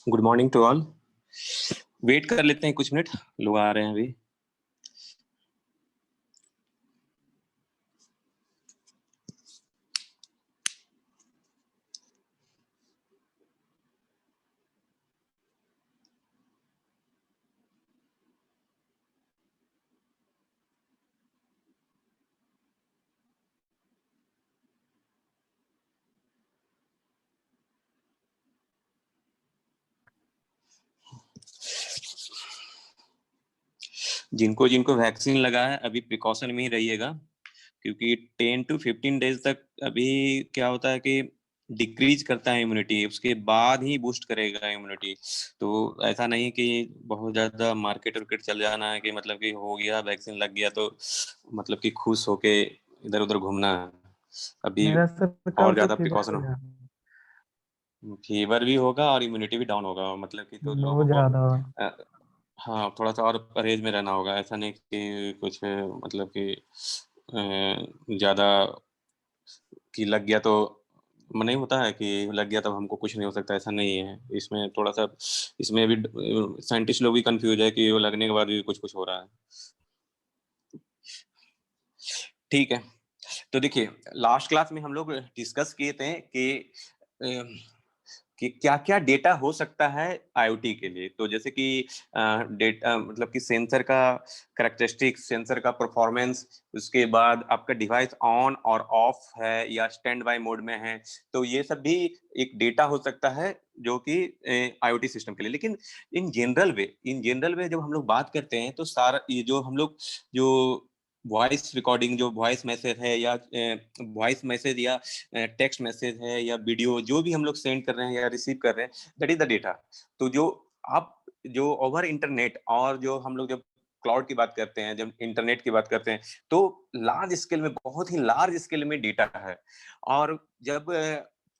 Good morning to all. Wait कर लेते हैं कुछ मिनट, लोग आ रहे हैं अभी। जिनको जिनको वैक्सीन लगा है अभी प्रिकॉशन में ही रहिएगा, क्योंकि 10 to 15 डेज तक अभी क्या होता है कि डिक्रीज करता है इम्यूनिटी, उसके बाद ही बूस्ट करेगा इम्यूनिटी। तो ऐसा नहीं कि बहुत ज्यादा मार्केट वार्केट चल जाना है कि मतलब कि हो गया वैक्सीन लग गया तो मतलब कि खुश होके इधर उधर घूमना है। अभी मेरा सर कल और से ज्यादा फीवर प्रिकॉशन, है, फीवर भी होगा और इम्यूनिटी भी डाउन होगा, मतलब कि तो लोगों बहुत को ज्यादा। हाँ थोड़ा सा और परहेज में रहना होगा। ऐसा नहीं कि कुछ मतलब कि ज्यादा कि लग गया तो नहीं होता है कि लग गया तब हमको कुछ नहीं हो सकता, ऐसा नहीं है। इसमें थोड़ा सा इसमें भी साइंटिस्ट लोग भी कंफ्यूज है कि वो लगने के बाद भी कुछ कुछ हो रहा है। ठीक है, तो देखिए लास्ट क्लास में हम लोग डिस्कस किए थे कि क्या क्या डेटा हो सकता है आईओटी के लिए। तो जैसे कि डेटा मतलब कि सेंसर का करेक्टरिस्टिक्स, सेंसर का परफॉर्मेंस, उसके बाद आपका डिवाइस ऑन और ऑफ है या स्टैंड बाय मोड में है, तो ये सब भी एक डेटा हो सकता है जो कि आईओटी सिस्टम के लिए। लेकिन इन जनरल वे जब हम लोग बात करते हैं तो सारा ये जो हम लोग जो वॉइस रिकॉर्डिंग, जो वॉइस मैसेज है या वॉइस मैसेज या टेक्स्ट मैसेज है या वीडियो जो भी हम लोग सेंड कर रहे हैं या रिसीव कर रहे हैं, दैट इज द डेटा। तो जो आप जो ओवर इंटरनेट और जो हम लोग जब क्लाउड की बात करते हैं, जब इंटरनेट की बात करते हैं, तो लार्ज स्केल में, बहुत ही लार्ज स्केल में डेटा है। और जब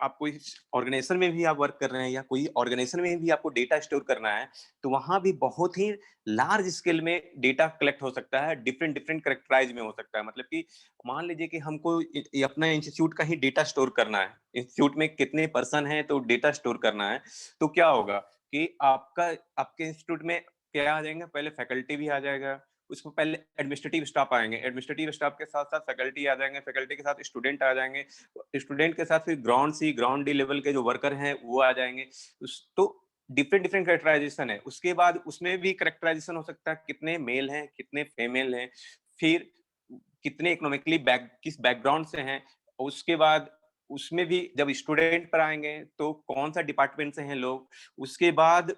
आप कोई ऑर्गेनाइजेशन में भी आप वर्क कर रहे हैं या कोई ऑर्गेनाइजेशन में भी आपको डेटा स्टोर करना है, तो वहां भी बहुत ही लार्ज स्केल में डेटा कलेक्ट हो सकता है, डिफरेंट डिफरेंट करेक्टराइज में हो सकता है। मतलब कि मान लीजिए कि हमको अपना इंस्टीट्यूट का ही डेटा स्टोर करना है, इंस्टीट्यूट में कितने पर्सन हैं तो डेटा स्टोर करना है। तो क्या होगा कि आपके इंस्टीट्यूट में क्या आ जाएंगे, पहले फैकल्टी भी आ जाएगा, उसको पहले एडमिनिस्ट्रेटिव स्टाफ आएंगे, एडमिनिस्ट्रेटिव स्टाफ के साथ साथ फैकल्टी आ जाएंगे, फैकल्टी के साथ स्टूडेंट आ जाएंगे, स्टूडेंट के साथ फिर ग्राउंड डी लेवल के जो वर्कर हैं वो आ जाएंगे। तो डिफरेंट डिफरेंट करेक्टराइजेशन है। उसके बाद उसमें भी करेक्टराइजेशन हो सकता है, कितने मेल हैं कितने फीमेल हैं, फिर कितने इकोनॉमिकली किस बैकग्राउंड से हैं। उसके बाद उसमें भी जब स्टूडेंट पर आएंगे तो कौन सा डिपार्टमेंट से हैं लोग। उसके बाद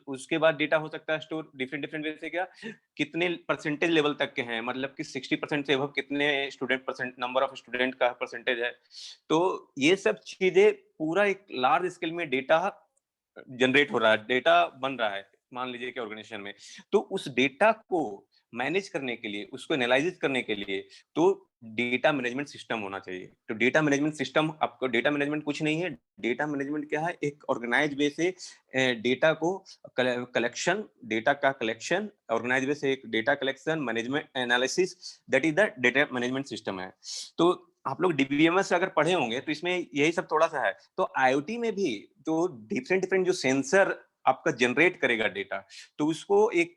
उसके बाद डेटा हो सकता है स्टोर डिफरेंट डिफरेंट वे से, क्या कितने परसेंटेज लेवल तक के हैं, मतलब कि 60% से अब कितने student percent, number of student का परसेंटेज है। तो ये सब चीजें पूरा एक लार्ज स्केल में डेटा जनरेट हो रहा है, डेटा बन रहा है मान लीजिए कि ऑर्गेनाइजेशन में। तो उस डेटा को मैनेज करने के लिए, उसको एनालाइज करने के लिए तो डेटा मैनेजमेंट सिस्टम होना चाहिए। तो डेटा मैनेजमेंट सिस्टम, आपको डेटा मैनेजमेंट कुछ नहीं है, डेटा मैनेजमेंट क्या है, एक ऑर्गेनाइज वे से डेटा को कलेक्शन, डेटा का कलेक्शन, ऑर्गेनाइज वे से एक data collection, management, analysis, that is the data management system है। तो आप लोग डीबीएमएस अगर पढ़े होंगे तो इसमें यही सब थोड़ा सा है। तो आईओटी में भी तो डिफरेंट डिफरेंट जो सेंसर आपका जनरेट करेगा डेटा, तो उसको एक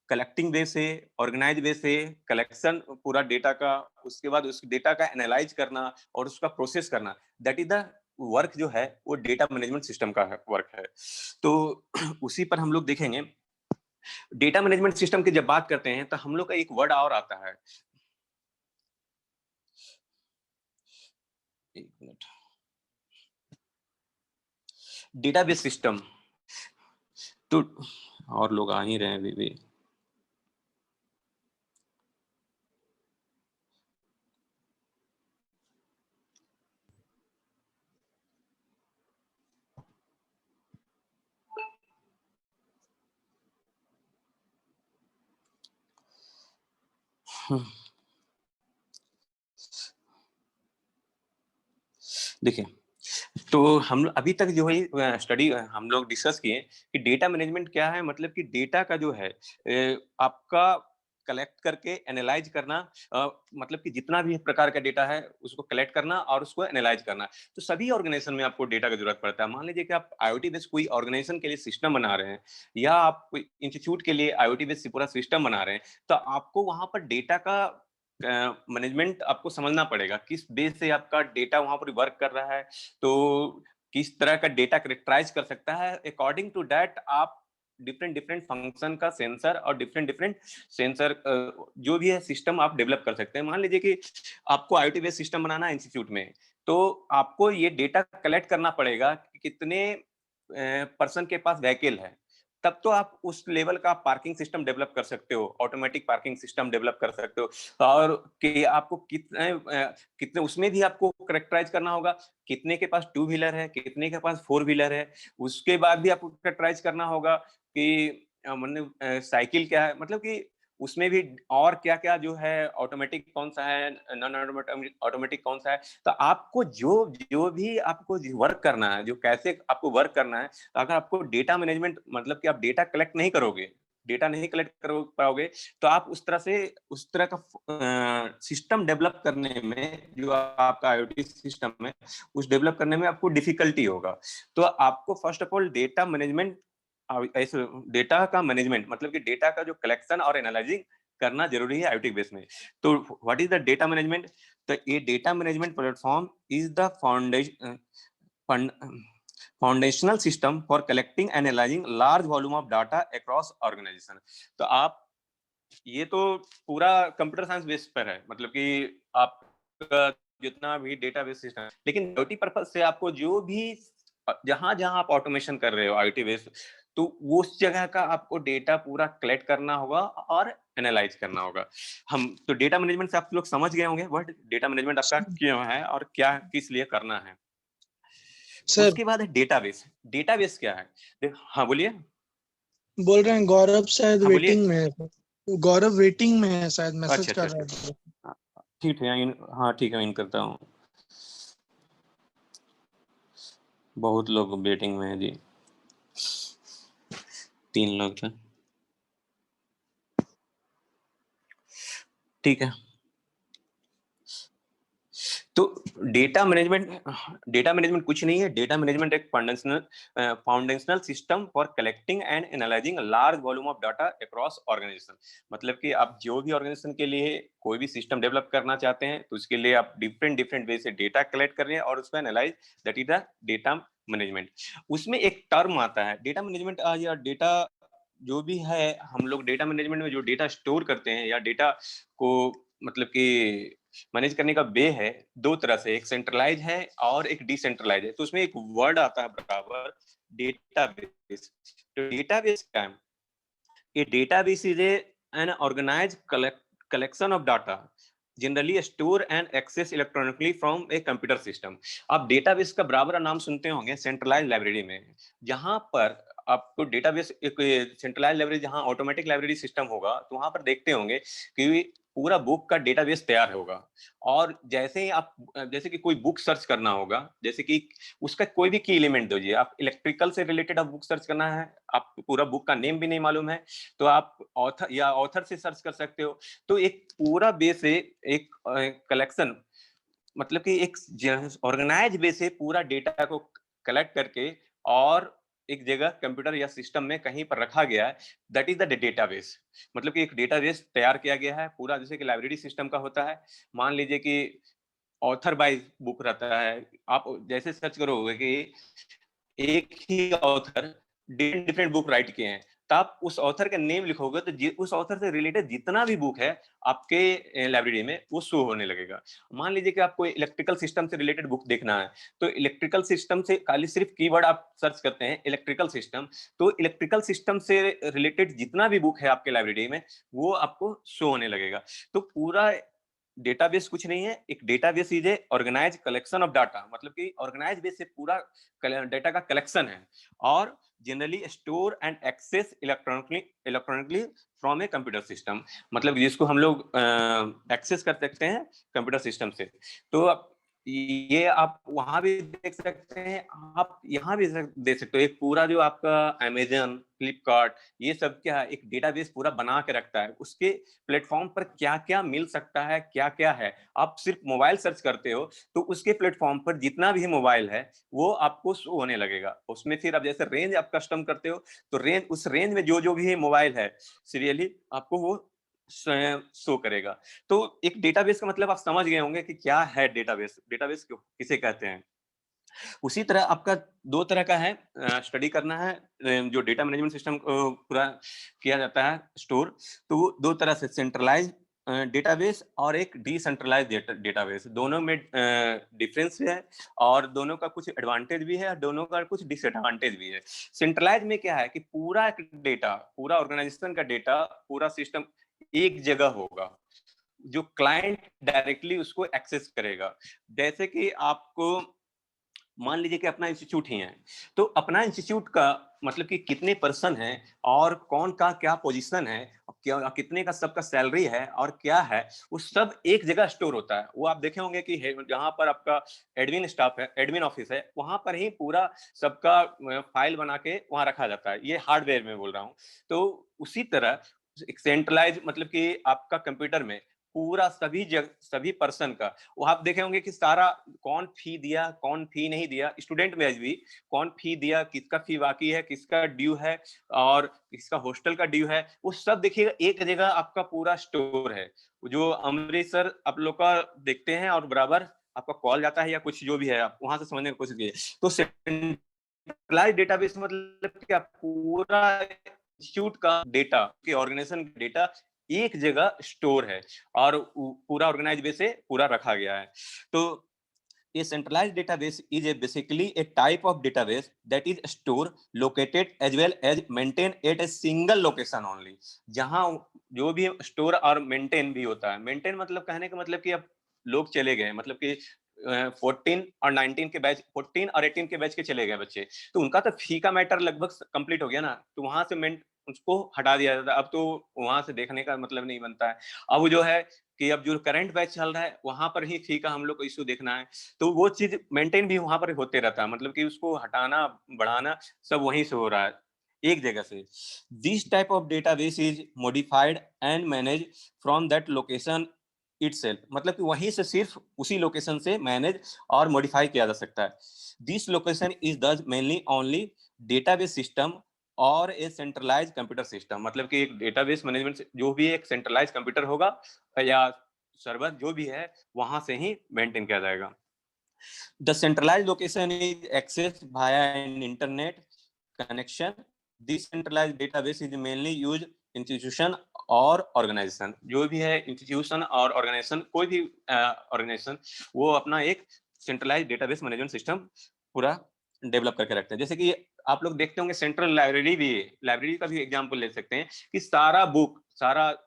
कलेक्टिंग वे से, ऑर्गेनाइज वे से कलेक्शन पूरा डेटा का, उसके बाद उस डेटा का एनालाइज करना और उसका प्रोसेस करना, दैट इज द वर्क जो है वो डेटा मैनेजमेंट सिस्टम का वर्क है। तो उसी पर हम लोग देखेंगे। डेटा मैनेजमेंट सिस्टम की जब बात करते हैं तो हम लोग का एक वर्ड और आता है, एक मिनट, डेटाबेस सिस्टम। तो और लोग आ ही रहे हैं अभी भी। देखिए, तो हम अभी तक जो है स्टडी हम लोग डिस्कस किए कि डेटा मैनेजमेंट क्या है। मतलब कि डेटा का जो है आपका कलेक्ट करके एनालाइज करना, मतलब कि जितना भी प्रकार का डेटा है उसको कलेक्ट करना और उसको एनालाइज करना। तो सभी ऑर्गेनाइजेशन में आपको डेटा की जरूरत पड़ता है। मान लीजिए कि आप IoT बेस्ड कोई ऑर्गेनाइजेशन के लिए सिस्टम बना रहे हैं, या आप कोई इंस्टीट्यूट के लिए IoT बेस्ड पूरा सिस्टम बना रहे हैं, तो आपको वहां पर डेटा का मैनेजमेंट आपको समझना पड़ेगा, किस बेस से आपका डेटा वहां पर वर्क कर रहा है, तो किस तरह का डेटा करेक्टराइज कर सकता है। अकॉर्डिंग टू दैट आप डिफरेंट डिफरेंट फंक्शन का सेंसर और डिफरेंट डिफरेंट सेंसर जो भी है सिस्टम आप डेवलप कर सकते हैं। मान लीजिए कि आपको IoT बेस्ड सिस्टम बनाना है इंस्टीट्यूट में, तो आपको ये डेटा कलेक्ट करना पड़ेगा कि कितने पर्सन के पास व्हीकल है, तब तो आप उस लेवल का पार्किंग सिस्टम डेवलप कर सकते हो, ऑटोमेटिक पार्किंग सिस्टम डेवलप कर सकते हो। और कि आपको कितने कितने उसमें भी आपको करेक्टराइज करना होगा, कितने के पास 2 व्हीलर है, कितने के पास 4 व्हीलर है। उसके बाद भी आपको करेक्टराइज करना होगा कि मतलब साइकिल क्या है, मतलब कि उसमें भी और क्या-क्या जो है, ऑटोमेटिक कौन सा है, नॉन ऑटोमेटिक कौन सा है। तो आपको जो जो भी आपको वर्क करना है, जो कैसे आपको वर्क करना है, अगर आपको डेटा मैनेजमेंट मतलब कि आप डेटा कलेक्ट नहीं करोगे, डेटा नहीं कलेक्ट कर पाओगे, तो आप उस तरह का सिस्टम डेवलप करने में, जो आपका IoT सिस्टम है उस डेवलप करने में आपको डिफिकल्टी होगा। तो आपको first of all data management, ऐसे डेटा का मैनेजमेंट मतलब कि डेटा का जो कलेक्शन और एनालाइजिंग करना जरूरी है IoT बेस में। तो what is the data management? तो ये data management platform is the foundational system for collecting analysing large volume of data across organisation. तो आप ये तो पूरा कंप्यूटर साइंस बेस पर है, मतलब कि आपका जितना भी डेटाबेस सिस्टम है, लेकिन IoT पर्पज से आपको जो भी जहां जहां आप ऑटोमेशन कर रहे हो IoT बेस, तो वो उस जगह का आपको डेटा पूरा कलेक्ट करना होगा और एनालाइज करना होगा। हम तो डेटा मैनेजमेंट से आप लोग समझ गए होंगे वर्ड डेटा मैनेजमेंट आपका क्यों है और क्या किस लिए करना है। सर उसके बाद है डेटाबेस। डेटाबेस क्या है? हाँ बोलिए। बोल रहे हैं गौरव शायद हाँ बोलिए। वेटिंग में है। गौरव वेटिंग में है, शायद मैसेज अच्छा अच्छा कर रहा अच्छा। है। हाँ, ठीक है हाँ ठीक है, इन करता हूँ। बहुत लोग वेटिंग में है जी, 3 लोग थे। ठीक है। तो डेटा मैनेजमेंट कुछ नहीं है। डेटा मैनेजमेंट एक foundational system for collecting and analysing large volume of data across organisation. मतलब कि आप जो भी ऑर्गेनाइजेशन के लिए कोई भी सिस्टम डेवलप करना चाहते हैं, तो उसके लिए आप डिफरेंट डिफरेंट वे से डेटा कलेक्ट कर रहे हैं और उसको analyse, that is the data management. उसमें एक टर्म आता है डेटा मैनेजमेंट या डेटा, जो भी है हम लोग डेटा मैनेजमेंट में जो डेटा स्टोर करते हैं या डेटा को मतलब कि मैनेज करने का वे है, 2 तरह से, एक सेंट्रलाइज है और एक डिसेंट्रलाइज है। तो उसमें एक वर्ड आता है बराबर, डेटाबेस। तो डेटाबेस क्या है? A database is an organized collection of data generally stored and accessed electronically from a computer system। आप डेटाबेस का बराबर नाम सुनते होंगे सेंट्रलाइज लाइब्रेरी में, जहां पर आपको डेटाबेस एक सेंट्रलाइज लाइब्रेरी, जहां ऑटोमेटिक लाइब्रेरी सिस्टम होगा, तो वहां पर देखते होंगे कि पूरा बुक का डेटाबेस तैयार होगा। और जैसे ही आप, जैसे कि कोई बुक सर्च करना होगा, जैसे कि उसका कोई भी की एलिमेंट दीजिए, आप इलेक्ट्रिकल से रिलेटेड आप बुक सर्च करना है, आपको पूरा बुक का नेम भी नहीं मालूम है, तो आप ऑथर या ऑथर से सर्च कर सकते हो। तो एक पूरा बेस है, एक कलेक्शन, मतलब कि एक ऑर्गेनाइज वे से पूरा डेटा को कलेक्ट करके और एक जगह कंप्यूटर या सिस्टम में कहीं पर रखा गया है, दैट इज द डेटाबेस। मतलब कि एक डेटाबेस तैयार किया गया है पूरा, जैसे कि लाइब्रेरी सिस्टम का होता है। मान लीजिए कि ऑथर वाइज बुक रहता है, आप जैसे सर्च करोगे कि एक ही author different different book write किए हैं, तो आप उस ऑथर का नेम लिखोगे तो उस ऑथर से रिलेटेड जितना भी बुक है आपके लाइब्रेरी में वो शो होने लगेगा। मान लीजिए कि आपको इलेक्ट्रिकल सिस्टम से रिलेटेड बुक देखना है, तो इलेक्ट्रिकल सिस्टम से खाली सिर्फ कीवर्ड आप सर्च करते हैं इलेक्ट्रिकल सिस्टम, तो इलेक्ट्रिकल सिस्टम से रिलेटेड जितना भी बुक है आपके लाइब्रेरी में वो आपको शो होने लगेगा। तो पूरा डेटाबेस कुछ नहीं है, एक database is a organise collection of data, मतलब कि ऑर्गेनाइज बेस से पूरा डेटा का कलेक्शन है, और generally store and access electronically from a computer system, मतलब जिसको हम लोग एक्सेस कर सकते हैं कंप्यूटर सिस्टम से। तो ये आप वहां भी देख सकते हैं, आप यहाँ भी देख सकते हो। एक पूरा जो आपका अमेजन, फ्लिपकार्ट, ये सब क्या है, एक डेटाबेस पूरा बना के रखता है। उसके प्लेटफॉर्म पर क्या क्या मिल सकता है, क्या क्या है, आप सिर्फ मोबाइल सर्च करते हो तो उसके प्लेटफॉर्म पर जितना भी मोबाइल है वो आपको शो होने लगेगा। उसमें फिर आप जैसे रेंज आप कस्टम करते हो तो रेंज, उस रेंज में जो जो भी मोबाइल है सीरियली आपको वो शो करेगा। तो एक डेटाबेस का मतलब आप समझ गए होंगे कि क्या है डेटाबेस, डेटाबेस किसे कहते हैं। उसी तरह आपका दो तरह का है स्टडी करना है, जो डेटा मैनेजमेंट सिस्टम को पूरा किया जाता है स्टोर, तो वो दो तरह से, सेंट्रलाइज डेटाबेस और एक डिसेंट्रलाइज डेटाबेस, दोनों में डिफरेंस है और दोनों का कुछ एडवांटेज भी है और दोनों का कुछ डिसएडवांटेज भी है। सेंट्रलाइज में क्या है कि पूरा एक डेटा, पूरा ऑर्गेनाइजेशन का डेटा, पूरा सिस्टम एक जगह होगा, जो क्लाइंट डायरेक्टली उसको एक्सेस करेगा। जैसे कि आपको मान लीजिए कि अपना इंस्टीट्यूट ही है, तो अपना इंस्टीट्यूट का मतलब कि कितने पर्सन है और कौन का क्या पोजीशन है, क्या कितने का सबका सैलरी है और क्या है, वो सब एक जगह स्टोर होता है। वो आप देखे होंगे कि जहां पर आपका एडमिन स्टाफ है, एडमिन ऑफिस है, वहां पर ही पूरा सबका फाइल बना के वहां रखा जाता है। ये हार्डवेयर में बोल रहा हूँ। तो उसी तरह एक सेंट्रलाइज मतलब कि आपका कंप्यूटर में पूरा सभी पर्सन का, वो आप देखे होंगे कि सारा कौन फी दिया, कौन फी नहीं दिया, स्टूडेंट में भी कौन फी दिया, किसका फी बाकी है, किसका ड्यू है और किसका हॉस्टल का ड्यू है, वो सब देखिएगा एक जगह आपका पूरा स्टोर है। जो अमृतसर आप लोग का देखते हैं और बराबर आपका कॉल जाता है या कुछ जो भी है, आप वहां से समझने की कोशिश कीजिए। तो सेंट्रलाइज डेटाबेस मतलब क्या, पूरा इंस्टीट्यूट का डेटा, के ऑर्गेनाइजेशन डेटा एक जगह स्टोर है और पूरा ऑर्गेनाइज वे से पूरा रखा गया है। तो a centralized database is a basically a type of database that is stored, located as well as maintained at a single location only। जहां जो भी स्टोर और मेंटेन भी होता है, मेंटेन मतलब कहने का मतलब कि अब लोग चले गए, मतलब कि 14 और 19 के बैच, 14 और 18 के बैच के चले गए बच्चे, तो उनका तो फी का मैटर लगभग कंप्लीट हो गया ना, तो वहां से उसको हटा दिया जाता है। अब तो वहां से देखने का मतलब नहीं बनता है। अब जो है कि अब जो करंट बैच चल रहा है वहां पर ही फी का हम लोग को इशू देखना है, तो वो चीज मेंटेन भी वहां पर होते रहता है, मतलब कि उसको हटाना बढ़ाना सब वहीं से हो रहा है एक जगह से। This type of database is modified and manage from that location itself, मतलब कि वहीं से सिर्फ उसी लोकेशन से मैनेज और मॉडिफाई किया जा सकता है। दिस लोकेशन इज दस मेनली ओनली डेटाबेस सिस्टम और ए सेंट्रलाइज कंप्यूटर सिस्टम, मतलब कि एक डेटाबेस मैनेजमेंट जो भी एक सेंट्रलाइज कंप्यूटर होगा या सर्वर जो भी है वहां से ही मेंटेन किया जाएगा। The centralise location is access via an internet connection. This centralise database is mainly use institution और ऑर्गेनाइजेशन, जो भी है इंस्टीट्यूशन और ऑर्गेनाइजेशन, कोई भी ऑर्गेनाइजेशन वो अपना एक सेंट्रलाइज डेटाबेस मैनेजमेंट सिस्टम पूरा डेवलप करके रखते हैं। जैसे कि आप लोग देखते होंगे सेंट्रल लाइब्रेरी भी है, लाइब्रेरी का भी एग्जांपल ले सकते हैं कि सारा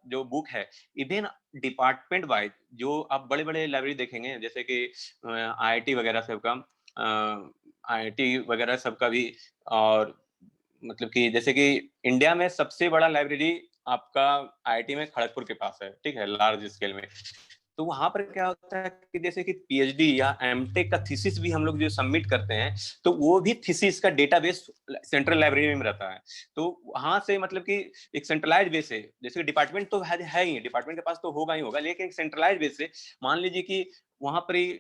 जो बुक है, इवन डिपार्टमेंट वाइज जो आप बड़े बड़े लाइब्रेरी देखेंगे, जैसे कि आईआईटी वगैरह सबका, आईआईटी वगैरह सबका भी, और मतलब कि जैसे कि इंडिया में सबसे बड़ा लाइब्रेरी आपका आईआईटी में खड़गपुर के पास है, ठीक है, लार्ज स्केल में। तो वहां पर क्या होता है कि जैसे कि पीएचडी या एमटेक का थीसिस भी हम लोग जो सबमिट करते हैं, तो वो भी थीसिस का डेटाबेस सेंट्रल लाइब्रेरी में रहता है। तो वहां से मतलब कि एक सेंट्रलाइज बेस है, जैसे डिपार्टमेंट तो है ही, डिपार्टमेंट के पास तो होगा ही होगा, लेकिन एक सेंट्रलाइज बेस से मान लीजिए कि वहां पर ही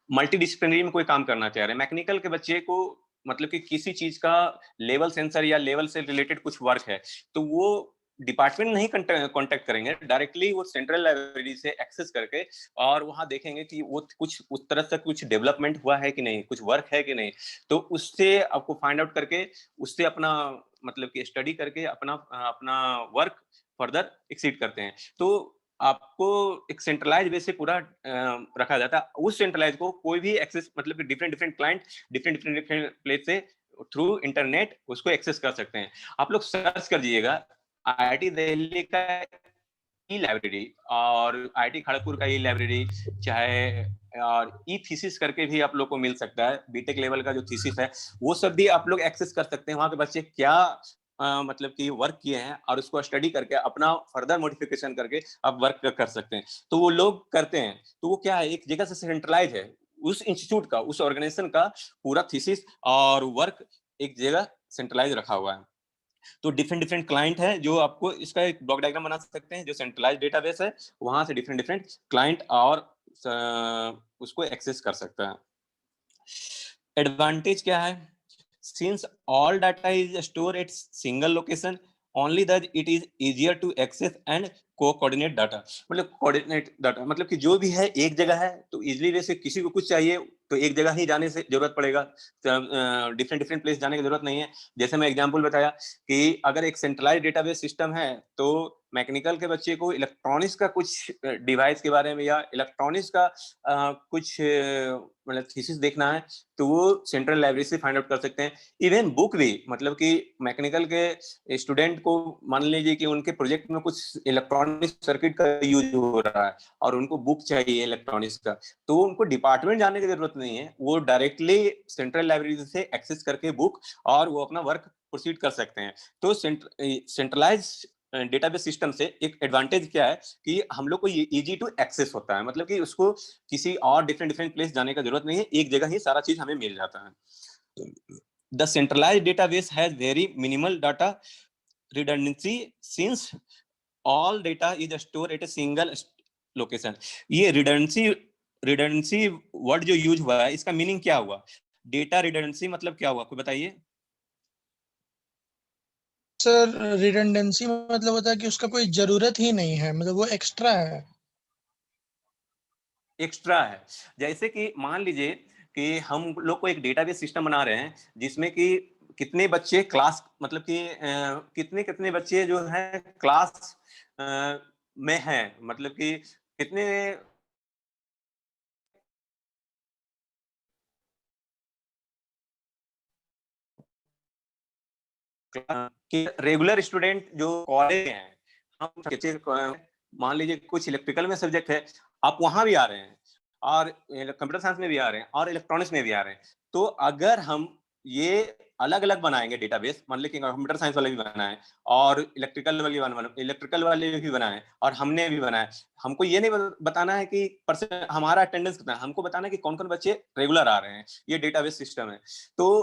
मल्टी डिसिप्लिनरी में कोई काम करना चाह रहे हैं, मैकेनिकल के बच्चे को मतलब कि किसी चीज का लेवल सेंसर या लेवल से रिलेटेड कुछ वर्क है, तो वो डिपार्टमेंट नहीं कांटेक्ट करेंगे, डायरेक्टली वो सेंट्रल लाइब्रेरी से एक्सेस करके और वहां देखेंगे कि वो कुछ उस तरह से कुछ डेवलपमेंट हुआ है कि नहीं, कुछ वर्क है कि नहीं, तो उससे आपको फाइंड आउट करके उससे अपना मतलब कि स्टडी करके अपना अपना वर्क फर्दर एक्सीड करते हैं। तो आपको एक सेंट्रलाइज वे से पूरा रखा जाता है। उस सेंट्रलाइज को कोई भी एक्सेस, मतलब कि different different client different different place से थ्रू इंटरनेट उसको एक्सेस कर सकते हैं। आप लोग सर्च कर दीजिएगा आईआईटी दिल्ली का ई लाइब्रेरी और आईआईटी खड़गपुर का ई लाइब्रेरी, चाहे और ई थीसिस करके भी आप लोग को मिल सकता है, बीटेक लेवल का जो थीसिस है वो सब भी आप लोग एक्सेस कर सकते हैं। वहां के बच्चे क्या मतलब कि वर्क किए हैं और उसको स्टडी करके अपना फर्दर मॉडिफिकेशन करके आप वर्क कर सकते हैं। तो वो लोग करते हैं, तो वो क्या है, एक जगह से सेंट्रलाइज है, उस इंस्टीट्यूट का, उस ऑर्गेनाइजेशन का पूरा थीसिस और वर्क एक जगह सेंट्रलाइज रखा हुआ है। तो डिफरेंट डिफरेंट क्लाइंट है, जो आपको इसका एक ब्लॉक डायग्राम बना सकते हैं, जो सेंट्रलाइज डेटाबेस है वहां से डिफरेंट डिफरेंट क्लाइंट और उसको एक्सेस कर सकता है। एडवांटेज क्या है? Since all data is store at single location, only that it is easier to access and coordinate data. मतलब कोऑर्डिनेट डाटा मतलब कि जो भी है एक जगह है, तो इजिली जैसे किसी को कुछ चाहिए तो एक जगह ही जाने से जरूरत पड़ेगा, डिफरेंट डिफरेंट प्लेस जाने की जरूरत नहीं है। जैसे मैं एग्जांपल बताया कि अगर एक सेंट्रलाइज डेटाबेस सिस्टम है, तो मैकेनिकल के बच्चे को इलेक्ट्रॉनिक्स का कुछ डिवाइस के बारे में या इलेक्ट्रॉनिक्स का कुछ मतलब थीसिस देखना है, तो वो सेंट्रल लाइब्रेरी से फाइंड आउट कर सकते हैं। इवन बुक भी, मतलब कि मैकेनिकल के स्टूडेंट को मान लीजिए कि उनके प्रोजेक्ट में कुछ इलेक्ट्रॉनिक सर्किट का यूज हो रहा है और उनको बुक चाहिए इलेक्ट्रॉनिक्स का, तो उनको डिपार्टमेंट जाने की जरूरत नहीं है, वो डायरेक्टली सेंट्रल लाइब्रेरी से एक्सेस करके बुक और वो अपना वर्क प्रोसीड कर सकते हैं। तो सेंट्रलाइज डेटाबेस सिस्टम से एक एडवांटेज क्या है कि हम लोग को ये इजी टू एक्सेस होता है, मतलब कि उसको किसी और डिफरेंट डिफरेंट प्लेस जाने का जरूरत नहीं है, एक जगह ही सारा चीज हमें मिल जाता है। The centralise database has very minimal data redundancy since all data is store at a single location. ये रिडंडेंसी वर्ड जो यूज हुआ है, इसका मीनिंग क्या हुआ? डेटा रिडंडेंसी मतलब क्या हुआ, कोई बताइए। सर रिडंडेंसी मतलब होता है कि उसका कोई जरूरत ही नहीं है, मतलब वो एक्स्ट्रा है। एक्स्ट्रा है, जैसे कि मान लीजिए कि हम लोग को एक डेटाबेस सिस्टम बना रहे हैं जिसमें कि कितने बच्चे क्लास, मतलब कि कितने कितने बच्चे जो है क्लास में हैं, मतलब कि कितने कि रेगुलर स्टूडेंट जो कॉलेज हैं, हम मान लीजिए कुछ इलेक्ट्रिकल में सब्जेक्ट है, आप वहां भी आ रहे हैं और कंप्यूटर साइंस में भी आ रहे हैं और इलेक्ट्रॉनिक्स में भी आ रहे हैं। तो अगर हम ये अलग अलग बनाएंगे डेटाबेस, मान लीजिए कंप्यूटर साइंस वाले भी बनाए और इलेक्ट्रिकल वाले भी बनाए और हमने भी बनाया, हमको ये नहीं बताना है कि परसेंट हमारा अटेंडेंस कितना है, हमको बताना है कि कौन कौन बच्चे रेगुलर आ रहे हैं। ये डेटाबेस सिस्टम है। तो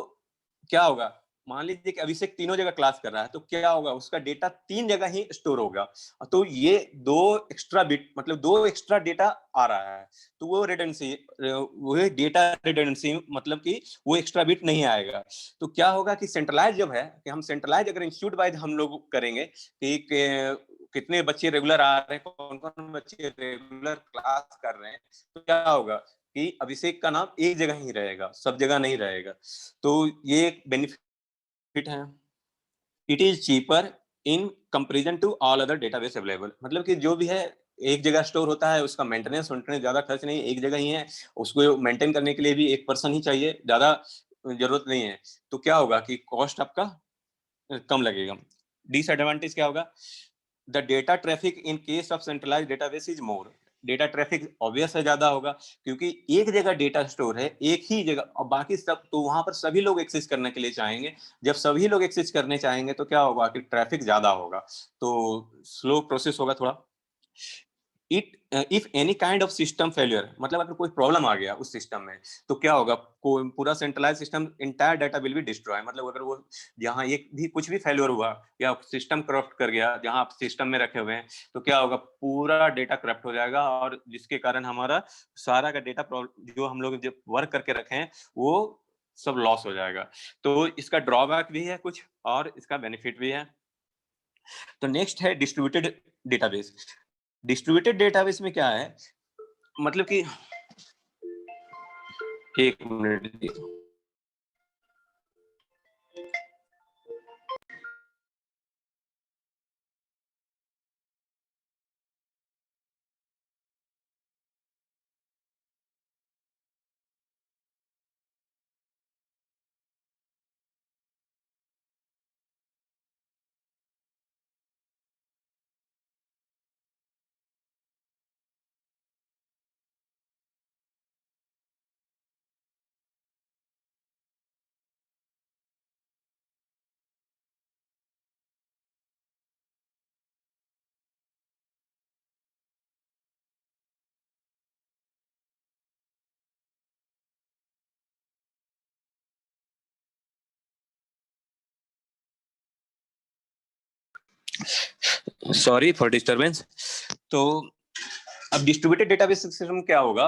क्या होगा, मान लीजिए कि अभिषेक तीनों जगह क्लास कर रहा है, तो क्या होगा, उसका डेटा तीन जगह ही स्टोर होगा। तो ये दो एक्स्ट्रा बिट, मतलब दो एक्स्ट्रा डेटा आ रहा है, तो वो रिडंडेंसी, वो डेटा रिडंडेंसी मतलब कि वो एक्स्ट्रा बिट नहीं आएगा। तो क्या होगा कि सेंट्रलाइज जब है, कि हम सेंट्रलाइज अगर इंस्टीट्यूट वाइज हम लोग करेंगे कि कितने बच्चे रेगुलर आ रहे हैं, कौन कौन बच्चे रेगुलर क्लास कर रहे हैं, तो क्या होगा कि अभिषेक का नाम एक जगह ही रहेगा, सब जगह नहीं रहेगा। तो ये एक बेनिफिट है। It is cheaper in comparison to all other database available, मतलब कि जो भी है एक जगह स्टोर होता है, उसका मेंटेनेंस मेंटेनेंस ज्यादा खर्च नहीं, एक जगह ही है, उसको मेंटेन करने के लिए भी एक पर्सन ही चाहिए, ज्यादा जरूरत नहीं है। तो क्या होगा कि कॉस्ट आपका कम लगेगा। डिसएडवांटेज क्या होगा? The data traffic in case of centralise database is more. Data traffic obvious है ज्यादा होगा, क्योंकि एक जगह डेटा स्टोर है, एक ही जगह, और बाकी सब तो वहां पर सभी लोग एक्सेस करने के लिए चाहेंगे। जब सभी लोग एक्सेस करने चाहेंगे तो क्या होगा कि ट्रैफिक ज्यादा होगा, तो स्लो प्रोसेस होगा थोड़ा। It if any kind of system failure, मतलब अगर कोई प्रॉब्लम आ गया उस सिस्टम में, तो क्या होगा, पूरा centralise system entire data will be destroy. मतलब अगर वो जहाँ एक भी कुछ भी फेलियर हुआ या सिस्टम करप्ट कर गया जहाँ आप सिस्टम में रखे हुए हैं, तो क्या होगा, पूरा डेटा करप्ट हो जाएगा, और जिसके कारण हमारा सारा का डेटा जो हम लोग जब वर्क करके रखे हैं वो सब लॉस हो जाएगा। तो इसका ड्रॉबैक भी है कुछ और इसका बेनिफिट भी है। तो नेक्स्ट है डिस्ट्रीब्यूटेड डेटाबेस। डिस्ट्रीब्यूटेड डेटाबेस में क्या है, मतलब कि एक मिनट सॉरी फॉर डिस्टरबेंस। तो अब डिस्ट्रीब्यूटेड डेटाबेस सिस्टम क्या होगा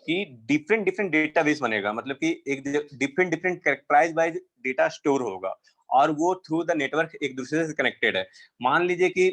कि डिफरेंट डिफरेंट डेटाबेस बनेगा, मतलब कि एक different different characterise by data store होगा और वो थ्रू द नेटवर्क एक दूसरे से कनेक्टेड है। मान लीजिए कि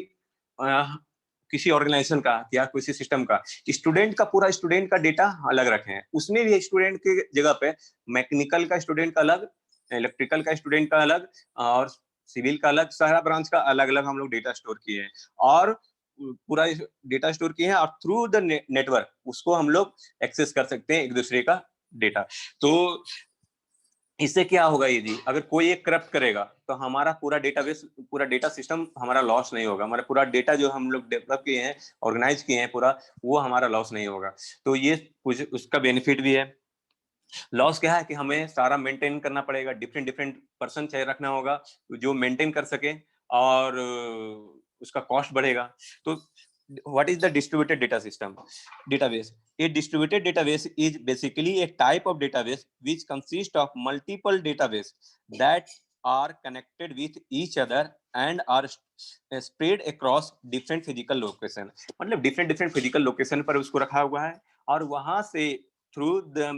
किसी ऑर्गेनाइजेशन का या किसी सिस्टम का स्टूडेंट का पूरा स्टूडेंट का डेटा अलग रखे हैं, उसमें भी स्टूडेंट के जगह पे मैकेनिकल का स्टूडेंट का अलग, इलेक्ट्रिकल का स्टूडेंट का अलग और सिविल का अलग, सारा ब्रांच का अलग अलग हम लोग डेटा स्टोर किए हैं और पूरा डेटा स्टोर किए हैं और थ्रू द नेटवर्क उसको हम लोग एक्सेस कर सकते हैं एक दूसरे का डेटा। तो इससे क्या होगा ये जी, अगर कोई एक करप्ट करेगा तो हमारा पूरा डेटाबेस, पूरा डेटा सिस्टम हमारा लॉस नहीं होगा, हमारा पूरा डेटा जो हम लोग डेवलप किए हैं, ऑर्गेनाइज किए हैं पूरा, वो हमारा लॉस नहीं होगा। तो ये कुछ उसका बेनिफिट भी है। लॉस क्या है कि हमें सारा मेंटेन करना पड़ेगा, डिफरेंट डिफरेंट पर्सन चाहिए रखना होगा जो मेंटेन कर सके और उसका कॉस्ट बढ़ेगा। तो what is the distributed data system database? A distributed database is basically a type of database which consists of multiple database that are connected with each other and are spread across different physical location। मतलब different different physical location पर उसको रखा हुआ है और वहां से through the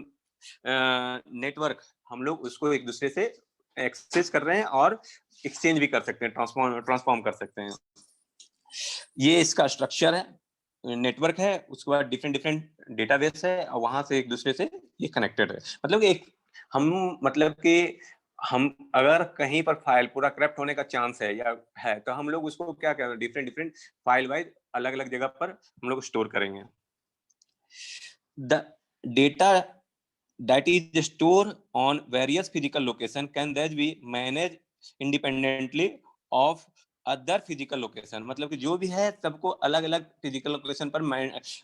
network हम लोग उसको एक दूसरे से एक्सेस कर रहे हैं और एक्सचेंज भी कर सकते हैं, ट्रांसफॉर्म कर सकते हैं। ये इसका स्ट्रक्चर है, नेटवर्क है, उसके बाद डिफरेंट डिफरेंट डेटाबेस है और वहां से एक दूसरे से ये कनेक्टेड है। मतलब एक हम मतलब कि हम अगर कहीं पर फाइल पूरा करप्ट होने का चांस है या है तो हम लोग उसको क्या करें, डिफरेंट डिफरेंट फाइल वाइज अलग अलग जगह पर हम लोग स्टोर करेंगे। The data that is stored on various physical location can thus be managed independently of other physical location. मतलब कि जो भी है सबको अलग अलग फिजिकल लोकेशन पर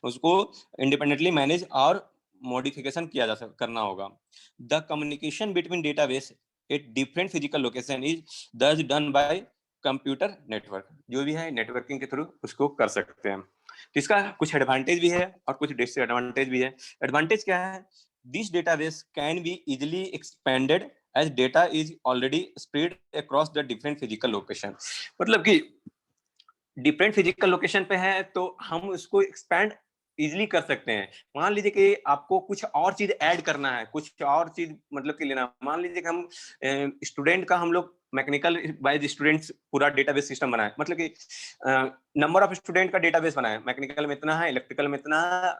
उसको इंडिपेंडेंटली मैनेज और मॉडिफिकेशन किया जा करना होगा। The communication between database at different physical location is दस डन बाय कंप्यूटर नेटवर्क। जो भी है नेटवर्किंग के थ्रू उसको कर सकते हैं। तो इसका कुछ एडवांटेज भी है और कुछ डिसएडवांटेज भी है। एडवांटेज क्या है? This database can be easily expanded as data is already spread across the different physical location। मतलब कि डिफरेंट फिजिकल लोकेशन पे है तो हम उसको एक्सपैंड इजिली कर सकते हैं। मान लीजिए कि आपको कुछ और चीज ऐड करना है, कुछ और चीज मतलब कि लेना, मान लीजिए कि हम स्टूडेंट का हम लोग मैकेनिकल बाय स्टूडेंट्स पूरा डेटाबेस सिस्टम बनाए, मतलब कि नंबर ऑफ स्टूडेंट का डेटाबेस बनाए, मैकेनिकल में इतना है, इलेक्ट्रिकल में इतना है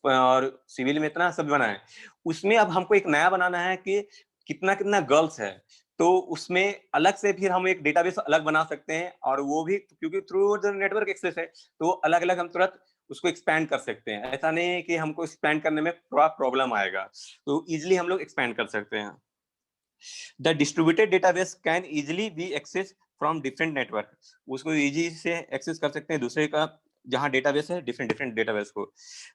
और सिविल में इतना, सब बनाए। उसमें अब हमको एक नया बनाना है कि कितना कितना गर्ल्स है, तो उसमें अलग से फिर हम एक डेटाबेस अलग बना सकते हैं और वो भी क्योंकि थ्रू द नेटवर्क एक्सेस है तो अलग अलग हम तुरंत उसको एक्सपैंड कर सकते हैं। ऐसा नहीं है कि हमको एक्सपैंड करने में थोड़ा प्रॉब्लम आएगा, तो इजिली हम लोग एक्सपैंड कर सकते हैं। The distributed database can easily be access from different network. उसको इजी से एक्सेस कर सकते हैं दूसरे का जहां डेटाबेस है, डिफरेंट डिफरेंट डेटाबेस को।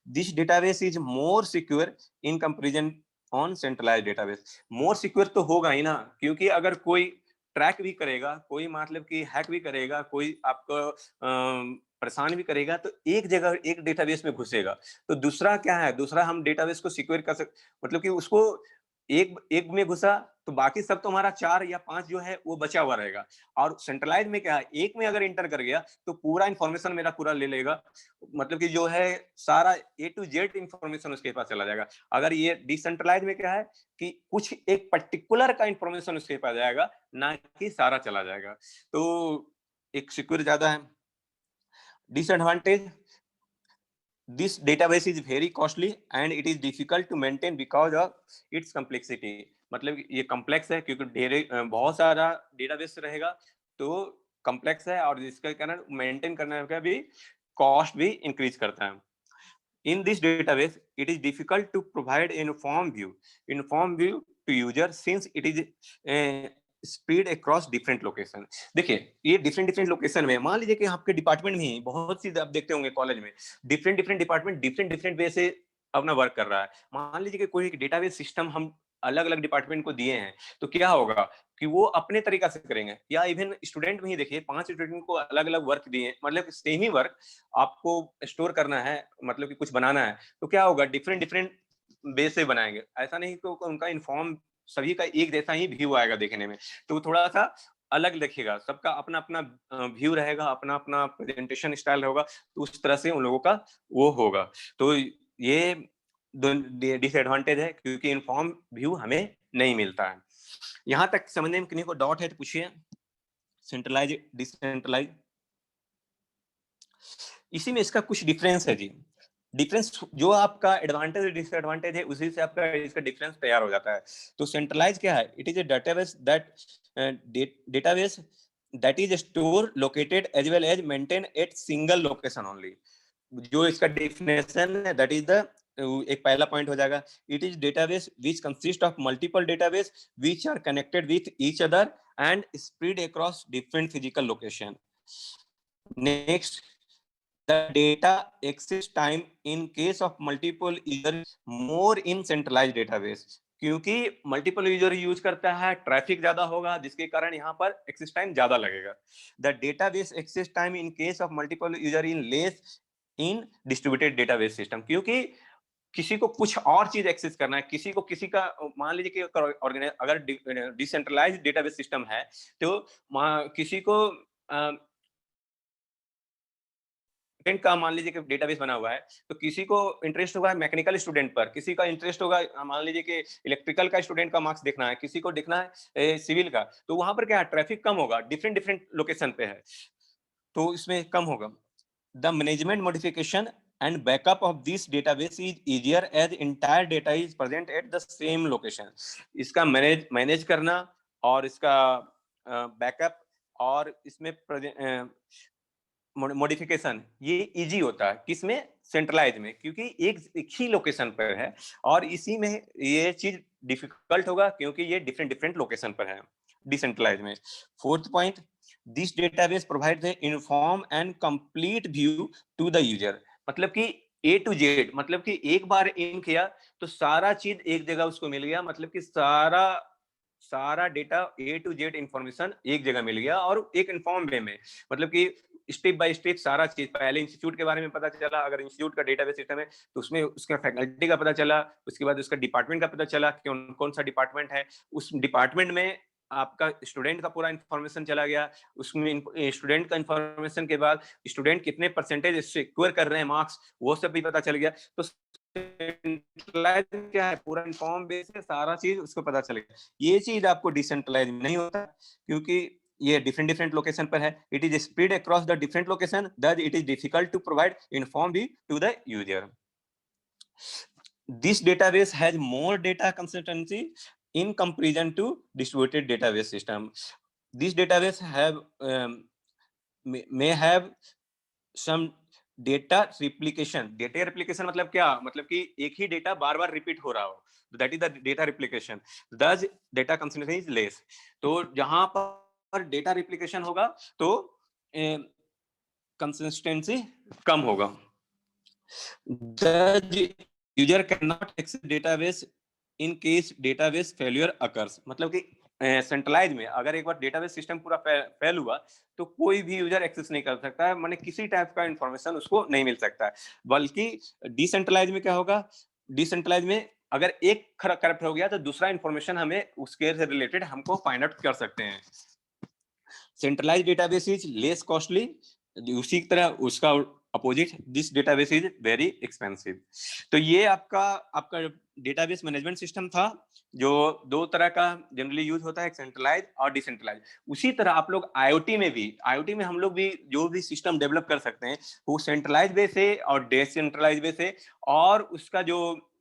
This database is more secure in comparison on centralised database. More secure तो होगा ही ना, क्योंकि अगर कोई ट्रैक भी करेगा, कोई मतलब कि हैक भी करेगा, कोई आपको परेशान भी करेगा तो एक जगह एक डेटाबेस में घुसेगा, तो दूसरा क्या है, दूसरा हम डेटाबेस को सिक्योर कर सकते, मतलब कि उसको एक एक में घुसा तो बाकी सब तो हमारा 4 या 5 जो है वो बचा हुआ रहेगा। और सेंट्रलाइज में क्या है, एक में अगर इंटर कर गया तो पूरा इंफॉर्मेशन मेरा पूरा ले लेगा, मतलब कि जो है सारा ए टू जेड इंफॉर्मेशन उसके पास चला जाएगा। अगर ये डिसेंट्रलाइज में क्या है कि कुछ एक पर्टिकुलर का इंफॉर्मेशन उसके पास जाएगा, ना कि सारा चला जाएगा, तो एक सिक्योर ज्यादा है। Disadvantage, this database is very costly and it is difficult to maintain because of its complexity। मतलब ये कॉम्प्लेक्स है क्योंकि बहुत सारा डेटाबेस रहेगा तो कॉम्प्लेक्स है और जिसके कारण मेंटेन करने का भी कॉस्ट भी इंक्रीज करता है। In this database, it is difficult to provide informed view to user since it is spread across different location। देखिए ये डिफरेंट डिफरेंट लोकेशन में, मान लीजिए कि आपके डिपार्टमेंट में ही बहुत सी आप देखते होंगे कॉलेज में different different department different different way से अपना वर्क कर रहा है। मान लीजिए कि कोई एक डेटाबेस सिस्टम हम अलग अलग डिपार्टमेंट को दिए हैं तो क्या होगा कि वो अपने तरीका से करेंगे, या इवन स्टूडेंट में ही देखिए 5 स्टूडेंट को अलग अलग वर्क दिए, मतलब सेम ही वर्क आपको स्टोर करना है, मतलब कि कुछ बनाना है, तो क्या होगा डिफरेंट डिफरेंट बेस से बनाएंगे। ऐसा नहीं तो उनका इन्फॉर्म सभी का एक जैसा ही व्यू आएगा देखने में, तो थोड़ा सा अलग दिखेगा, सबका अपना अपना व्यू रहेगा, अपना अपना प्रेजेंटेशन स्टाइल होगा, तो उस तरह से उन लोगों का वो होगा। तो ये डिसएडवांटेज है, क्योंकि इन्फॉर्म व्यू हमें नहीं मिलता है। यहाँ तक समझने में किन्हीं को डाउट है तो पूछिए। सेंट्रलाइज, डिसेंट्रलाइज, इसी में इसका कुछ डिफरेंस है जी। डिफरेंस जो आपका एडवांटेज डिसएडवांटेज है, उसी से आपका इसका डिफरेंस तैयार हो जाता है। तो सेंट्रलाइज क्या है? It is a database that is store located as well as maintain at single location only. जो इसका डेफिनेशन है, दैट इज द, एक पहला पॉइंट हो जाएगा, it is database which consist of multiple database which are connected with each other and spread across different physical location. Next, the data access time in case of multiple user more in centralized database, क्योंकि multiple user use करता है, traffic ज्यादा होगा, जिसके कारण यहाँ पर access time ज्यादा लगेगा। The database access time in case of multiple user in less in distributed database system, क्योंकि किसी को कुछ और चीज एक्सेस करना है, किसी को किसी का, मान लीजिए कि अगर डिसेंट्रलाइज्ड डेटाबेस सिस्टम है, तो किसी को का मान लीजिए कि डेटाबेस बना हुआ है, तो किसी को इंटरेस्ट होगा मैकेनिकल स्टूडेंट पर, किसी का इंटरेस्ट होगा मान लीजिए कि इलेक्ट्रिकल का स्टूडेंट का मार्क्स देखना है, किसी को देखना है सिविल का, तो वहां पर क्या है, ट्रैफिक कम होगा, डिफरेंट डिफरेंट लोकेशन पे है, तो इसमें कम होगा। The management modification and backup of this database is easier as entire data is present at the same location। इसका मैनेज करना और इसका बैकअप और इसमें मॉडिफिकेशन ये इजी होता है, किसमें? सेंट्रलाइज में, क्योंकि एक ही लोकेशन पर है, और इसी में ये चीज डिफिकल्ट होगा क्योंकि ये डिफरेंट डिफरेंट लोकेशन पर है डिसेंट्रलाइज में। Fourth point, this database provides a uniform and complete view to the user, मतलब कि ए टू जेड, मतलब कि एक बार इन किया तो सारा चीज एक जगह उसको मिल गया, मतलब कि सारा data A to Z information एक जगह मिल गया, और एक इन्फॉर्म वे में, मतलब कि स्टेप बाय स्टेप सारा चीज, पहले इंस्टीट्यूट के बारे में पता चला, अगर इंस्टीट्यूट का डेटाबेस सिस्टम है तो उसमें उसका फैकल्टी का पता चला, उसके बाद उसका डिपार्टमेंट का पता चला कि कौन सा डिपार्टमेंट है, उस डिपार्टमेंट में आपका स्टूडेंट का पूरा इंफॉर्मेशन चला गया, उसमें स्टूडेंट का इंफॉर्मेशन के बाद स्टूडेंट कितने परसेंटेज सिक्योर कर रहे हैं मार्क्स, वो सब भी पता चल गया। तो क्या है, पूरा इन्फॉर्म बेस है, सारा चीज उसको पता चलेगा। ये चीज आपको डिसेंट्रलाइज नहीं होता, क्योंकि ये डिफरेंट डिफरेंट लोकेशन पर है, it is spread across the different location, that it is difficult to provide inform भी to the user. This database has more data consistency in comparison to distributed database system. This database may have some data replication. Data replication मतलब क्या? मतलब कि एक ही data बार बार repeat हो रहा हो, that is the data replication. दस data consistency is less. तो जहां पर डेटा रिप्लिकेशन होगा तो कंसिस्टेंसी कम होगा। The user cannot access database in case database failure occurs, मतलब कि सेंट्रलाइज में अगर एक बार डेटाबेस सिस्टम पूरा फेल हुआ तो कोई भी यूजर एक्सेस नहीं कर सकता है, माने किसी टाइप का इंफॉर्मेशन उसको नहीं मिल सकता है। बल्कि डिसेंट्रलाइज में क्या होगा, डिसेंट्रलाइज में अगर एक करप्ट हो गया तो दूसरा इंफॉर्मेशन हमें उसके से रिलेटेड हमको फाइंड आउट कर सकते हैं। Centralise database is less costly, उसी तरह उसका opposite this database is very expensive. तो ये आपका डेटाबेस मैनेजमेंट सिस्टम था, जो दो तरह का जनरली यूज होता है, सेंट्रलाइज और डिसेंट्रलाइज। उसी तरह आप लोग आईओटी में हम लोग भी जो भी सिस्टम डेवलप कर सकते हैं वो सेंट्रलाइज वे से और डिसेंट्रलाइज वे से, और उसका जो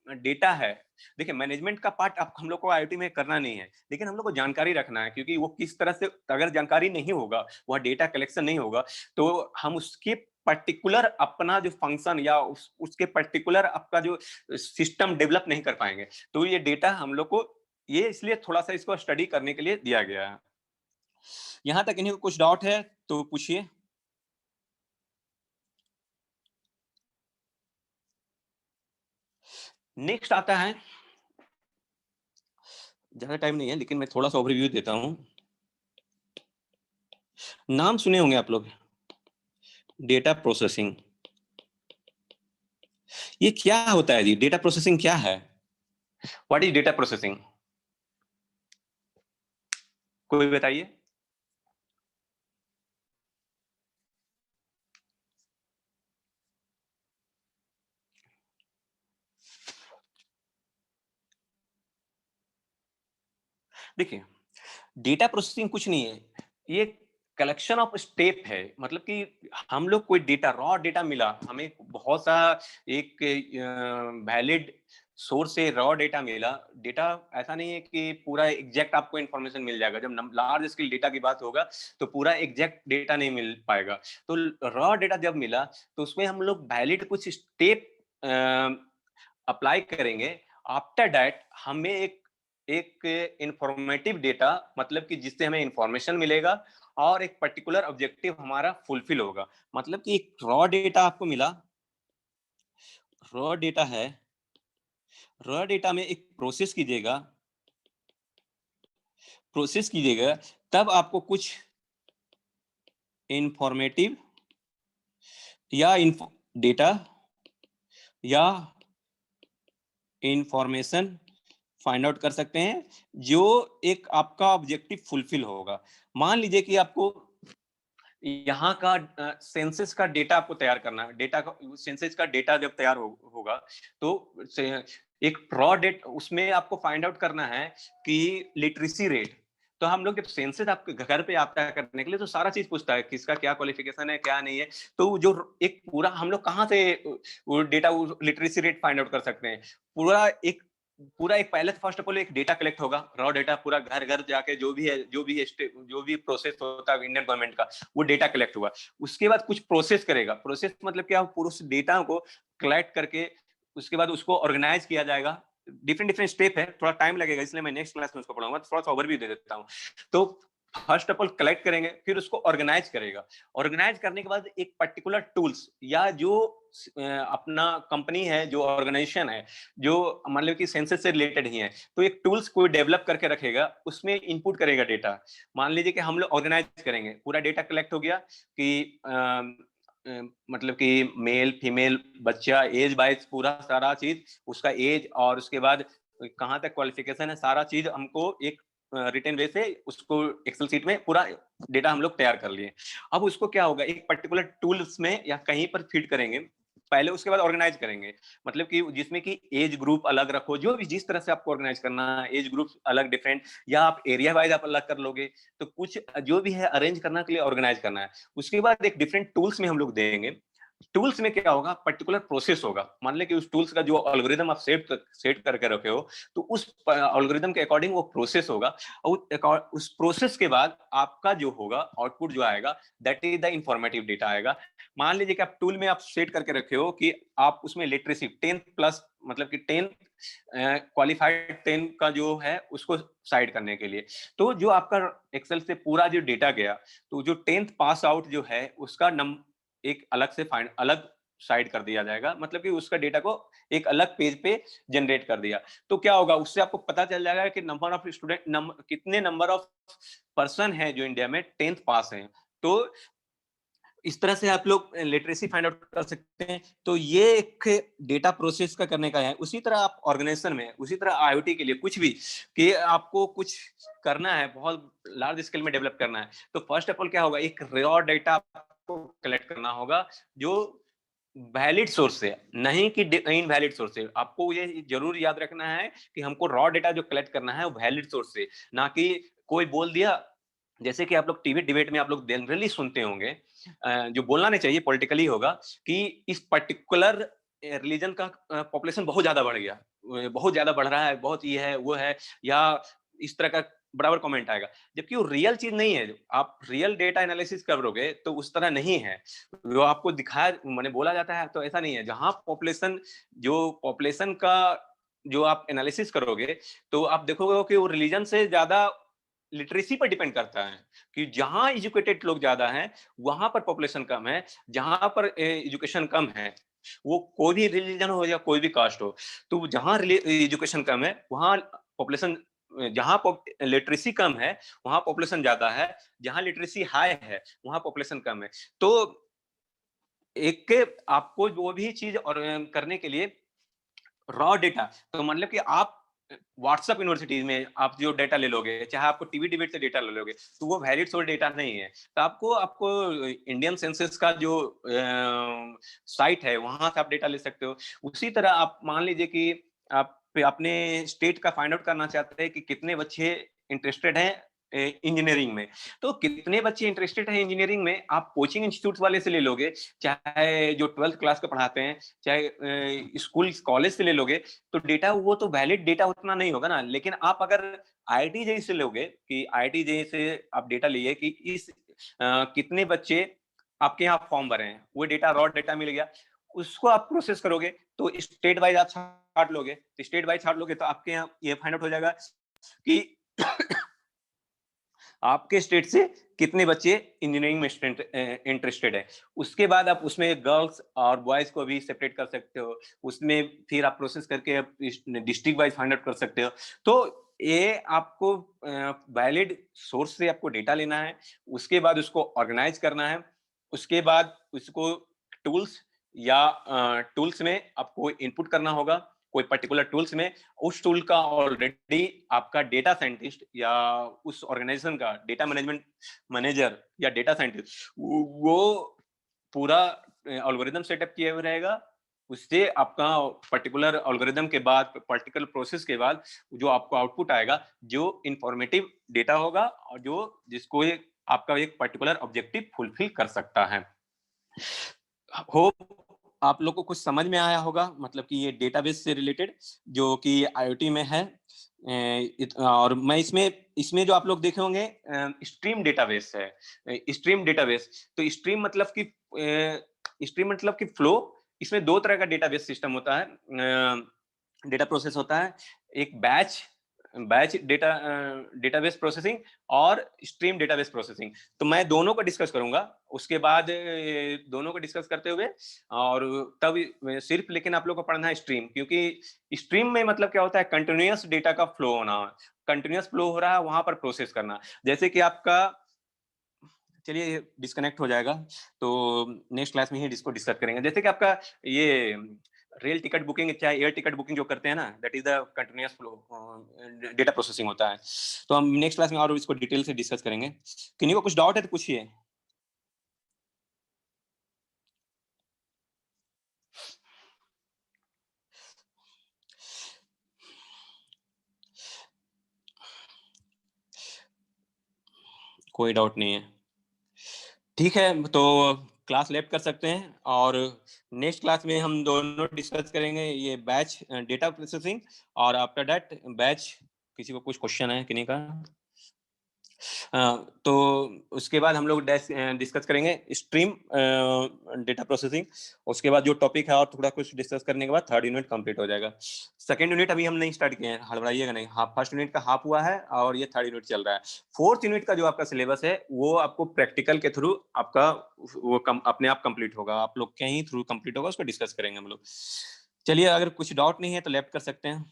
डेटा है, देखिए मैनेजमेंट का पार्ट आप हम लोग को आईओटी में करना नहीं है, लेकिन हम लोग को जानकारी रखना है, क्योंकि वो किस तरह से, अगर जानकारी नहीं होगा, वह डेटा कलेक्शन नहीं होगा, तो हम उसके पर्टिकुलर अपना जो फंक्शन या उसके पर्टिकुलर आपका जो सिस्टम डेवलप नहीं कर पाएंगे। तो ये डेटा हम लोग को, ये इसलिए थोड़ा सा इसको स्टडी करने के लिए दिया गया है। यहां तक इन्हीं को कुछ डाउट है तो पूछिए। नेक्स्ट आता है, ज्यादा टाइम नहीं है लेकिन मैं थोड़ा सा ओवरव्यू देता हूं। नाम सुने होंगे आप लोग, डेटा प्रोसेसिंग। ये क्या होता है जी? डेटा प्रोसेसिंग क्या है? What is data processing? कोई बताइए। देखिए, डेटा प्रोसेसिंग कुछ नहीं है, ये कलेक्शन ऑफ स्टेप है। मतलब कि हम लोग कोई डेटा, रॉ डेटा मिला हमें, बहुत सा एक वैलिड सोर्स से रॉ डेटा मिला। डेटा ऐसा नहीं है कि पूरा एग्जैक्ट आपको इंफॉर्मेशन मिल जाएगा। जब लार्ज स्केल डेटा की बात होगा तो पूरा एग्जैक्ट डेटा नहीं मिल पाएगा। तो रॉ डेटा जब मिला तो उसमें हम लोग वैलिड कुछ स्टेप अप्लाई करेंगे। आफ्टर दैट हमें एक एक इंफॉर्मेटिव डेटा, मतलब कि जिससे हमें इंफॉर्मेशन मिलेगा और एक पर्टिकुलर ऑब्जेक्टिव हमारा फुलफिल होगा। मतलब कि एक रॉ डेटा आपको मिला, रॉ डेटा है, रॉ डेटा में एक प्रोसेस कीजिएगा, तब आपको कुछ इंफॉर्मेटिव या डेटा या इंफॉर्मेशन फाइंड आउट कर सकते हैं, जो एक आपका ऑब्जेक्टिव फुलफिल होगा। मान लीजिए कि आपको यहाँ का सेंसस का डेटा आपको तैयार करना है। डेटा का सेंसस का डेटा जब तैयार होगा तो एक रॉ डेट उसमें आपको फाइंड आउट करना है कि लिटरेसी रेट। तो हम लोग जब सेंसस आपके घर पे आता है करने के लिए तो सारा चीज पूछता है, किसका क्या क्वालिफिकेशन है, क्या नहीं है। तो जो एक पूरा हम लोग कहाँ से वो data, literacy rate find out कर सकते हैं? पूरा एक पहले फर्स्ट ऑफ ऑल एक डेटा कलेक्ट होगा, रॉ डेटा पूरा घर घर जाके जो भी प्रोसेस होता है इंडियन गवर्नमेंट का, वो डेटा कलेक्ट हुआ। उसके बाद कुछ प्रोसेस करेगा। प्रोसेस मतलब क्या, पूरे उस डेटा को कलेक्ट करके उसके बाद उसको ऑर्गेनाइज किया जाएगा। डिफरेंट डिफरेंट स्टेप है, थोड़ा टाइम लगेगा, इसलिए मैं नेक्स्ट क्लास में उसको पढ़ाऊंगा। थोड़ा सा ओवरव्यू दे देता हूँ। तो फर्स्ट ऑफ ऑल कलेक्ट करेंगे, फिर उसको ऑर्गेनाइज करेगा। ऑर्गेनाइज करने के बाद एक पर्टिकुलर टूल्स या जो अपना कंपनी है, जो ऑर्गेनाइजेशन है, जो मतलब कि सेंसस से रिलेटेड ही है, तो एक टूल्स कोई डेवलप करके रखेगा, उसमें इनपुट करेगा डेटा। मान लीजिए कि हम लोग ऑर्गेनाइज करेंगे, पूरा डेटा कलेक्ट हो गया कि मतलब कि मेल फीमेल बच्चा एज वाइज पूरा सारा चीज, उसका एज और उसके बाद कहाँ तक क्वालिफिकेशन है, सारा चीज हमको एक रिटर्न वे से उसको एक्सेल सीट में पूरा डेटा हम लोग तैयार कर लिए। अब उसको क्या होगा, एक पर्टिकुलर टूल्स में या कहीं पर फीड करेंगे पहले, उसके बाद ऑर्गेनाइज करेंगे। मतलब कि जिसमें कि एज ग्रुप अलग रखो, जो भी जिस तरह से आपको ऑर्गेनाइज करना है, एज ग्रुप अलग डिफरेंट, या आप एरिया वाइज आप अलग कर लोगे, तो कुछ जो भी है अरेंज करने के लिए ऑर्गेनाइज करना है। उसके बाद एक डिफरेंट टूल्स में हम लोग देंगे। टूल्स में क्या होगा, पर्टिकुलर प्रोसेस होगा। मान लें कि उस टूल्स का जो एल्गोरिदम आप सेट करके रखे हो, तो उस एल्गोरिदम के अकॉर्डिंग वो प्रोसेस होगा। और उस प्रोसेस के बाद आपका जो होगा आउटपुट जो आएगा, that is the informative data आएगा। मान लीजिए कि आप टूल में आप सेट करके रखे हो कि आप उसमें लिटरेसी 10 प्लस, मतलब कि 10 क्वालिफाइड 10 का जो है उसको साइड करने के लिए, तो जो आपका एक्सेल से पूरा जो डेटा गया, तो जो 10th पास आउट जो है उसका एक अलग से अलग साइड कर दिया जाएगा। मतलब कि उसका डेटा को एक अलग पेज पे जनरेट कर दिया। तो क्या होगा, उससे आपको पता चल जाएगा कि नंबर ऑफ स्टूडेंट कितने नंबर ऑफ पर्सन है जो इंडिया में 10th पास हैं। तो इस तरह से आप लोग लिटरेसी फाइंड आउट कर सकते हैं। तो ये एक डेटा प्रोसेस का करने का है। उसी तरह आप ऑर्गेनाइजेशन में, उसी तरह आईओटी के लिए कुछ भी कि आपको कुछ करना है, बहुत लार्ज स्केल में डेवलप करना है, तो फर्स्ट ऑफ ऑल क्या होगा, एक रॉ डेटा आपको कलेक्ट करना होगा, जो वैलिड सोर्स से, नहीं कि इनवैलिड सोर्स से। आपको ये जरूर याद रखना है कि हमको रॉ डेटा जो कलेक्ट करना है वो वैलिड सोर्स से, ना कि कोई बोल दिया। जैसे कि आप लोग टीवी डिबेट में आप लोग जनरली सुनते होंगे, जो बोलना नहीं चाहिए, पॉलिटिकली होगा, कि इस पर्टिकुलर रिलीजन का पॉपुलेशन बहुत ज्यादा बढ़ गया, बहुत ज्यादा बढ़ रहा है, बहुत ये है वो है, या इस तरह का बराबर कमेंट आएगा। जबकि वो रियल चीज नहीं है। आप रियल डेटा एनालिसिस करोगे तो उस तरह नहीं है। जो आपको दिखाया, मैंने बोला जाता है, तो ऐसा नहीं है। जहां पॉपुलेशन का जो आप एनालिसिस करोगे, तो आप देखोगे कि वो रिलीजन से ज्यादा लिटरेसी पर डिपेंड करता है। कि जहां एजुकेटेड लोग ज्यादा हैं वहां पर पॉपुलेशन कम है, जहां पर एजुकेशन कम है, वो कोई भी रिलीजन हो या कोई भी कास्ट हो, तो जहां एजुकेशन कम है वहां पॉपुलेशन, जहां लिटरेसी कम है वहां पॉपुलेशन ज्यादा है, जहां लिटरेसी हाई है वहां पॉपुलेशन कम है। तो एक आपको वो भी चीज और करने के लिए रॉ डेटा, तो मतलब कि आप व्हाट्सएप यूनिवर्सिटीज में आप जो डेटा ले लोगे, चाहे आपको टीवी डिबेट से डेटा ले लोगे, तो वो वैलिड सोर्स डेटा नहीं है। तो आपको आपको इंडियन सेंसस का जो साइट है वहां से आप डेटा ले सकते हो। उसी तरह आप मान लीजिए कि आप अपने स्टेट का फाइंड आउट करना चाहते हैं कि कितने बच्चे इंटरेस्टेड हैं इंजीनियरिंग में। तो कितने बच्चे इंटरेस्टेड हैं इंजीनियरिंग में, आप कोचिंग इंस्टीट्यूट वाले से ले लोगे, चाहे जो 12th क्लास का पढ़ाते हैं, चाहे स्कूल कॉलेज से ले लोगे, तो डेटा वो तो वैलिड डेटा उतना नहीं होगा ना। लेकिन आप अगर आईआईटी जेईई से लोगे, कि आईआईटी जेईई से आप डेटा लिए कि इस कितने बच्चे आपके यहाँ फॉर्म भरे हैं, वो डेटा रॉ डेटा मिल गया, उसको आप प्रोसेस करोगे तो स्टेट वाइज आप छाट लोगे, तो स्टेट वाइज छाट लोगे तो आपके यहाँ ये फाइंड आउट हो जाएगा कि आपके स्टेट से कितने बच्चे इंजीनियरिंग में इंटरेस्टेड है। उसके बाद आप उसमें गर्ल्स और बॉयज को भी सेपरेट कर सकते हो, उसमें फिर आप प्रोसेस करके डिस्ट्रिक्ट वाइज फाइंड आउट कर सकते हो। तो ये आपको वैलिड सोर्स से आपको डेटा लेना है, उसके बाद उसको ऑर्गेनाइज करना है, उसके बाद उसको टूल्स या टूल्स में आपको इनपुट करना होगा, कोई पर्टिकुलर टूल्स में। उस टूल का ऑलरेडी आपका डेटा साइंटिस्ट या उस ऑर्गेनाइजेशन का डेटा मैनेजमेंट मैनेजर या डेटा साइंटिस्ट वो पूरा एल्गोरिदम सेटअप किया हुआ रहेगा। उससे आपका पर्टिकुलर एल्गोरिदम के बाद, पर्टिकुलर प्रोसेस के बाद जो आपको आउटपुट आएगा, जो इंफॉर्मेटिव डेटा होगा और जो जिसको आपका एक पर्टिकुलर ऑब्जेक्टिव फुलफिल कर सकता है। होप आप लोग को कुछ समझ में आया होगा, मतलब कि ये डेटाबेस से रिलेटेड जो कि आईओटी में है। और मैं इसमें जो आप लोग देखे होंगे स्ट्रीम डेटाबेस है। स्ट्रीम डेटाबेस, तो स्ट्रीम मतलब कि फ्लो। इसमें दो तरह का डेटाबेस सिस्टम होता है, डेटा प्रोसेस होता है। एक बैच डेटाबेस प्रोसेसिंग और स्ट्रीम डेटाबेस प्रोसेसिंग। तो मैं दोनों को डिस्कस करूंगा, उसके बाद दोनों को डिस्कस करते हुए और तब सिर्फ लेकिन आप लोग को पढ़ना है स्ट्रीम, क्योंकि स्ट्रीम में मतलब क्या होता है, कंटिन्यूअस डेटा का फ्लो होना, कंटिन्यूअस फ्लो हो रहा है वहां पर प्रोसेस करना। जैसे कि आपका, चलिए डिस्कनेक्ट हो जाएगा तो नेक्स्ट क्लास में ही इसको डिस्कस करेंगे। जैसे कि आपका ये रेल टिकट बुकिंग, चाहे एयर टिकट बुकिंग जो करते हैं ना, that is the continuous flow data processing होता है। तो हम नेक्स्ट क्लास में और इसको डिटेल से डिस्कस करेंगे। किन्हीं को कुछ डाउट है तो पूछिए। कोई डाउट नहीं है, ठीक है। तो क्लास लेफ्ट कर सकते हैं और नेक्स्ट क्लास में हम दोनों डिस्कस करेंगे ये बैच डेटा प्रोसेसिंग, और आफ्टर दैट बैच। किसी को कुछ क्वेश्चन है किन्हीं का? तो उसके बाद हम लोग डिस्कस करेंगे स्ट्रीम डेटा प्रोसेसिंग। उसके बाद जो टॉपिक है और थोड़ा कुछ डिस्कस करने के बाद थर्ड यूनिट कंप्लीट हो जाएगा। सेकंड यूनिट अभी हम नहीं स्टार्ट किए हैं, हड़बड़ाइएगा नहीं। हाफ फर्स्ट यूनिट का हाफ हुआ है और ये थर्ड यूनिट चल रहा है। फोर्थ यूनिट का जो आपका सिलेबस है वो आपको प्रैक्टिकल के थ्रू आपका वो अपने आप कंप्लीट होगा, आप लोग के ही थ्रू कंप्लीट होगा, उसको डिस्कस करेंगे हम लोग। चलिए, अगर कुछ डाउट नहीं है तो लेफ्ट कर सकते हैं।